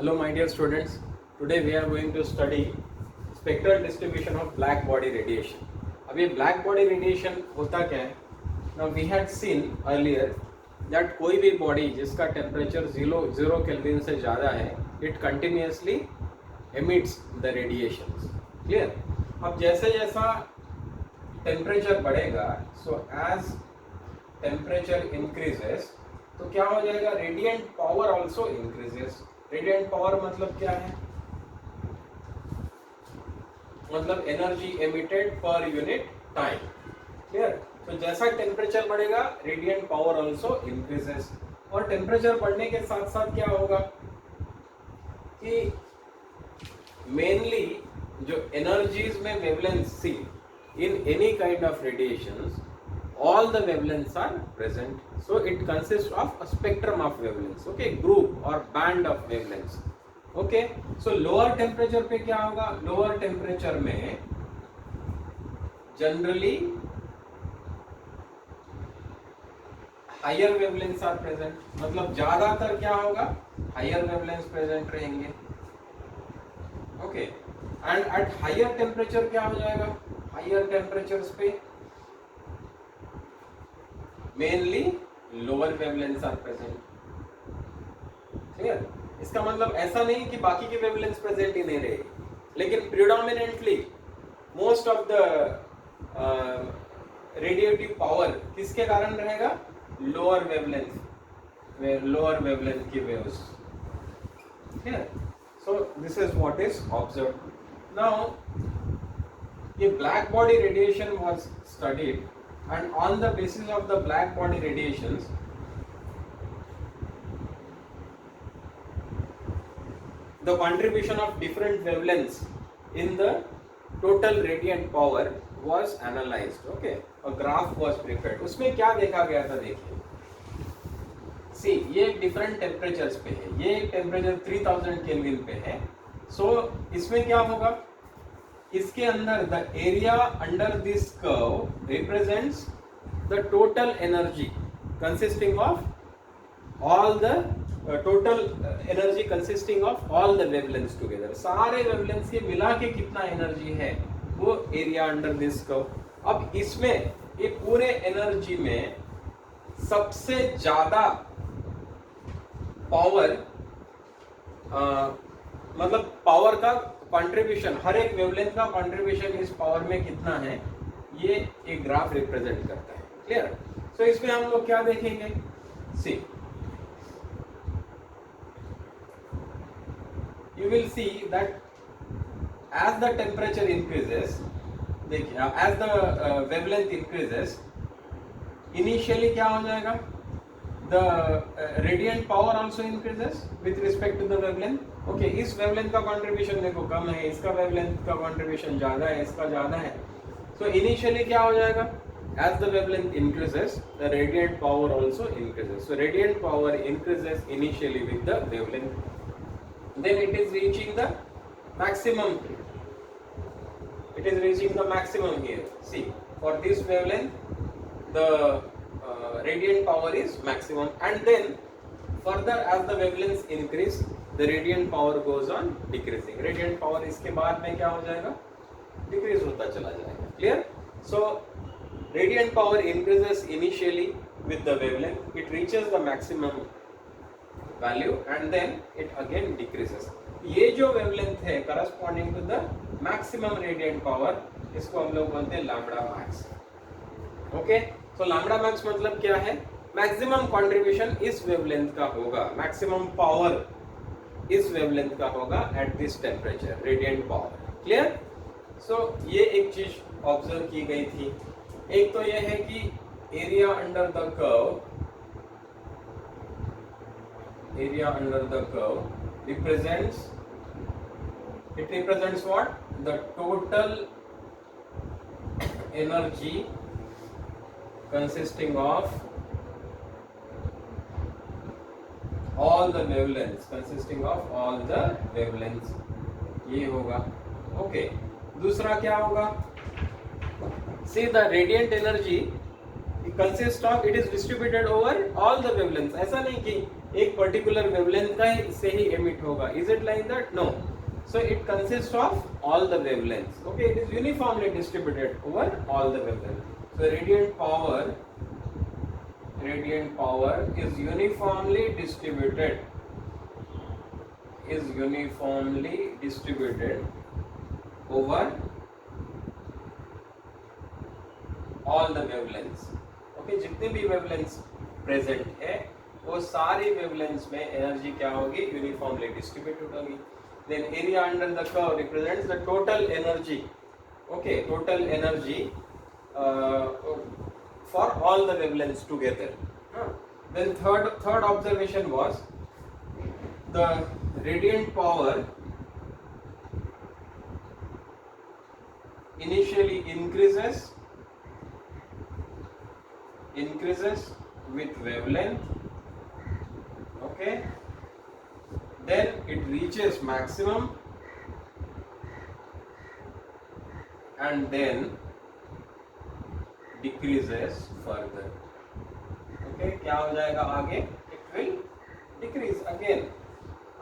Hello my dear students, today we are going to study spectral distribution of black body radiation. अब ये black body radiation होता क्या है? Now we had seen earlier that कोई भी body जिसका temperature 0 Kelvin से ज़्यादा है, it continuously emits the radiations. Clear? अब जैसे जैसा temperature बढ़ेगा, so as temperature increases, तो क्या हो जाएगा? Radiant power also increases. Radiant power मतलब क्या है? मतलब energy emitted per unit time. Clear? तो जैसा टेम्परेचर बढ़ेगा रेडिएंट पावर आल्सो इंक्रीजेस. और टेम्परेचर बढ़ने के साथ साथ क्या होगा कि मेनली जो एनर्जीज में wavelength see in any kind of radiations, all the wavelengths are present, so it consists of a spectrum of wavelengths, okay, group or band of wavelengths. Okay, so lower temperature पे क्या होगा? Lower temperature में generally higher wavelengths are present. मतलब ज्यादातर क्या होगा? Higher wavelengths present रहेंगे. Okay, and at higher temperature क्या हो जाएगा? Higher temperatures पे mainly lower wavelengths are present. Clear? इसका मतलब ऐसा नहीं कि बाकी की वेवलेंथ्स प्रेजेंट ही नहीं रहेगी, लेकिन predominantly most of the radiative power किसके कारण रहेगा? लोअर वेवलेंथ की waves. Clear? So this is what is observed. Now ये black body radiation was studied, and on the basis of the black body radiations the contribution of different wavelengths in the total radiant power was analyzed. Okay, a graph was prepared. उसमें क्या देखा गया था? देखिए, see ये different temperatures पे है. ये टेम्परेचर 3000 केल्विन पे है. सो इसमें क्या होगा? इसके अंदर the area under this curve represents the total energy consisting of all the total energy consisting of all the wavelengths together. सारे वेवलेंथ्स के मिला के कितना एनर्जी है वो एरिया अंडर दिस कर्व. अब इसमें ये पूरे एनर्जी में सबसे ज्यादा पावर मतलब पावर का कंट्रीब्यूशन, हर एक वेवलेंथ का कंट्रीब्यूशन इस पावर में कितना है, ये एक ग्राफ रिप्रेजेंट करता है. क्लियर? सो इसमें हम लोग क्या देखेंगे? See you will see that as the temperature increases, देखिए as the wavelength increases, initially क्या हो जाएगा? The radiant power also increases with respect to the wavelength. Okay, इस wavelength का contribution देखो कम है, इसका wavelength का contribution ज़्यादा है, इसका ज़्यादा है. So initially क्या हो जाएगा? As the wavelength increases, the radiant power also increases. So radiant power increases initially with the wavelength. Then it is reaching the maximum. It is reaching the maximum here. See, for this wavelength, the radiant power is maximum, and then further as the wavelengths increase the radiant power goes on decreasing. Radiant power इसके बाद में क्या हो जाएगा? Decrease होता चला जाएगा. Clear? So radiant power increases initially with the wavelength, it reaches the maximum value and then it again decreases. ये जो wavelength है corresponding to the maximum radiant power, इसको हम लोग बोलते हैं lambda max. Okay? तो लैम्बडा मैक्स मतलब क्या है? मैक्सिमम कंट्रीब्यूशन इस वेवलेंथ का होगा, मैक्सिमम पावर इस वेवलेंथ का होगा at this temperature, radiant power. Clear? So ये एक चीज ऑब्जर्व की गई थी. एक तो ये है कि area under the curve represents what? The total energy consisting of all the wavelengths, ये होगा. ओके, दूसरा क्या होगा? See the radiant energy consists of, it is distributed over all the wavelengths. ऐसा नहीं कि एक पर्टिकुलर वेवलेंथ का ही से ही एमिट होगा. Is it like that? No. So it consists of all the wavelengths. Okay, it is uniformly distributed over all the wavelengths. So radiant power is uniformly distributed. Over all the wavelengths. Okay, जितने भी wavelengths present है वो सारी wavelengths में energy क्या होगी? Uniformly distributed होगी. Then area under the curve represents the total energy. Okay, total energy for all the wavelengths together. Then third observation was the radiant power initially increases with wavelength. Okay, then it reaches maximum and then decreases further. Okay, क्या हो जाएगा आगे? It will decrease again,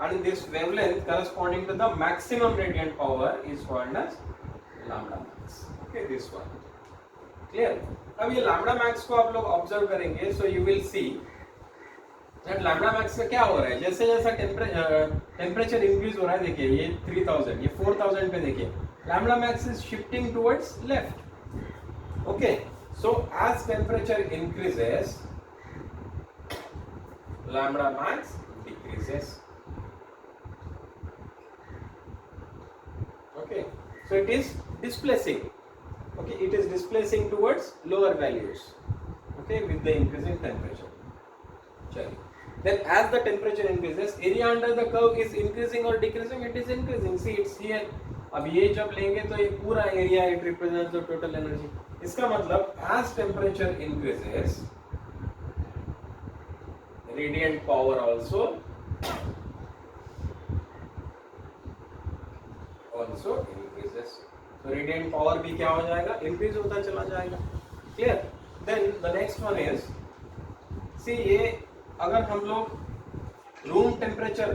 and this wavelength corresponding to the maximum radiant power is called as lambda max. Okay, this one clear. अब ये lambda max को आप लोग observe करेंगे, so you will see that lambda max का क्या हो रहा है. जैसे जैसा टेम्परेचर इंक्रीज हो रहा है, देखिए ये 3000, ये 4000 पे देखिए lambda max is shifting towards left. Okay, so as temperature increases, lambda max decreases. Okay, so it is displacing. Okay, it is displacing towards lower values. Okay, with the increasing temperature. चलिए. Then as the temperature increases, area under the curve is increasing or decreasing? It is increasing. See, it's here. अब ये जब लेंगे तो ये पूरा area it represents the total energy. इसका मतलब as temperature increases, radiant power also increases. So radiant power भी क्या हो जाएगा? Increase होता चला जाएगा. Clear? Then the next one is, see ये अगर हम लोग रूम टेम्परेचर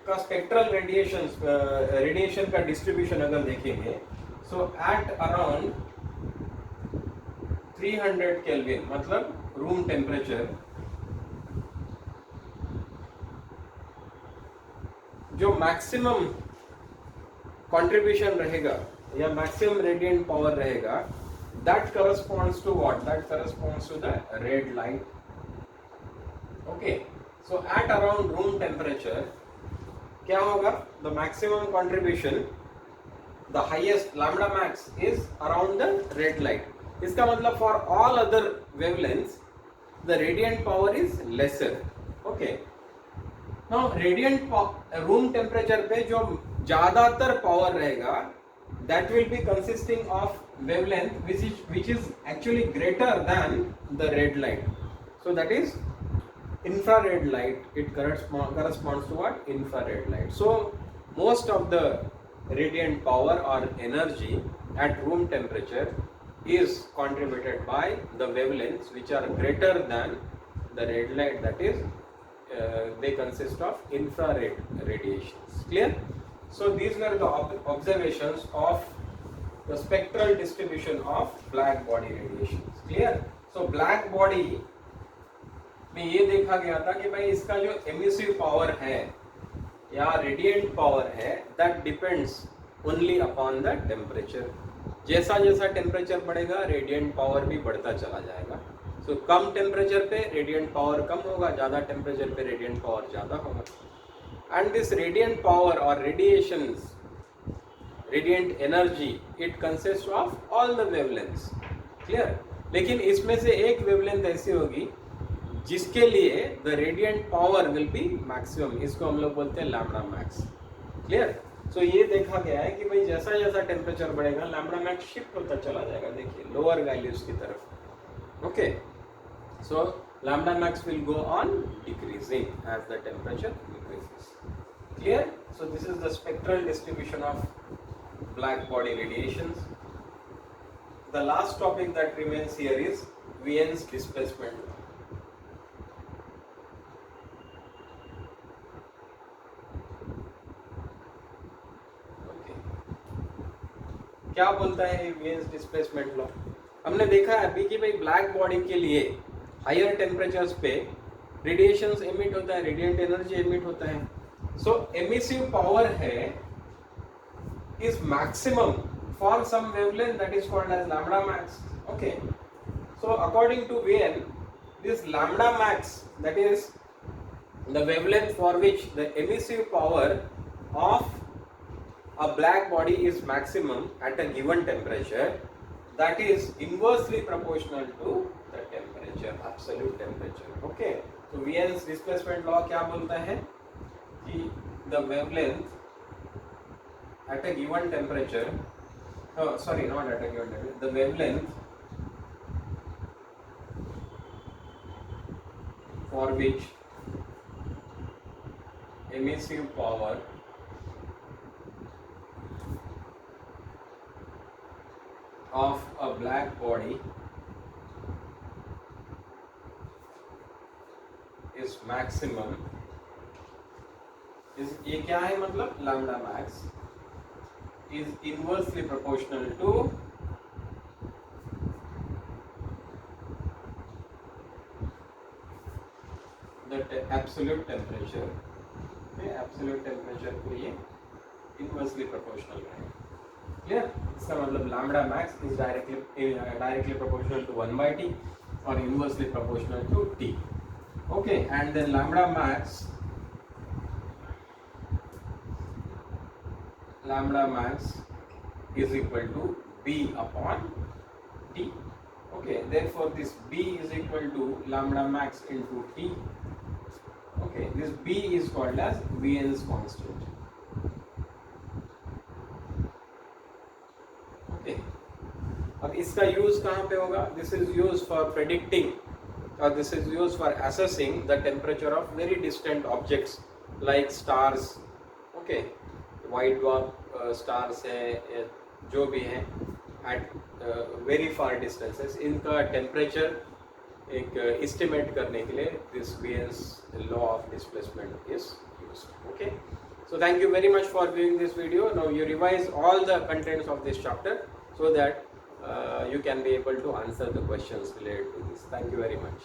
का स्पेक्ट्रल रेडिएशन का डिस्ट्रीब्यूशन अगर देखेंगे, सो एट अराउंड 300 केल्विन, मतलब रूम टेम्परेचर जो मैक्सिमम कंट्रीब्यूशन रहेगा या मैक्सिमम रेडिएंट पावर रहेगा, that corresponds to what? That corresponds to the red light. Okay, so at around room temperature क्या होगा? The maximum contribution, the highest lambda max is around the red light. इसका मतलब for all other wavelengths the radiant power is lesser. Okay, now radiant room temperature पे जो ज़्यादातर power रहेगा, that will be consisting of wavelength which is actually greater than the red light. So that is infrared light. It corresponds to what? Infrared light. So most of the radiant power or energy at room temperature is contributed by the wavelengths which are greater than the red light. That is they consist of infrared radiations. Clear? So these were the observations of the spectral distribution of black body radiations. Clear? So black body में ये देखा गया था कि भाई इसका जो emissive power है या रेडिएंट पावर है, that depends only upon the temperature. जैसा जैसा टेम्परेचर बढ़ेगा रेडिएंट पावर भी बढ़ता चला जाएगा. So कम टेम्परेचर पे रेडिएंट पावर कम होगा, ज़्यादा टेम्परेचर पे रेडिएंट पावर ज़्यादा होगा. And this radiant power or radiations, radiant energy, it consists of all the wavelengths. Clear? लेकिन इसमें से एक वेवलेंथ ऐसी होगी जिसके लिए the radiant power will be maximum. इसको हम लोग बोलते हैं lambda max. Clear? So ये देखा गया है कि भाई जैसा जैसा टेम्परेचर बढ़ेगा lambda max शिफ्ट होता चला जाएगा. देखिए लोअर वैल्यूज की तरफ. Okay, so lambda max will go on decreasing as the temperature increases. Clear? So this is the spectral distribution of black body radiations. The last topic that remains here is Wien's displacement. क्या बोलता है वीएनस displacement law? हमने देखा है अभी कि भाई black body के लिए हायर टेम्परेचर्स पे रेडिएशंस एमिट होता है, रेडिएंट एनर्जी एमिट होता है। सो एमिसिव पावर है is maximum for some wavelength that is called as lambda max. Okay, so according to Wien, this lambda max, that is the wavelength for which the emissive power of a black body is maximum at a given temperature, that is inversely proportional to the temperature, absolute temperature. Okay, so Wien's displacement law क्या बोलता है कि the wavelength at a given temperature, sorry, not at a given temperature, the wavelength for which emissive power of a black body is maximum, is ये क्या है मतलब lambda max is inversely proportional to the absolute temperature. Okay, absolute temperature को ये inversely proportional है. Clear? इसका मतलब lambda max is directly proportional to 1 by t or inversely proportional to t. Okay, and then lambda max is equal to B upon T. Okay, therefore this B is equal to lambda max into T. Okay, this B is called as Wien's constant. Okay, अब इसका use कहाँ पे होगा? This is used for predicting or this is used for assessing the temperature of very distant objects like stars. Okay, white dwarf stars है जो भी हैं at very far distances, इनका टेम्परेचर एक एस्टिमेट करने के लिए this Wien's law of displacement is used. Okay, so thank you very much for viewing this video. Now you revise all the contents of this chapter so that you can be able to answer the questions related to this. Thank you very much.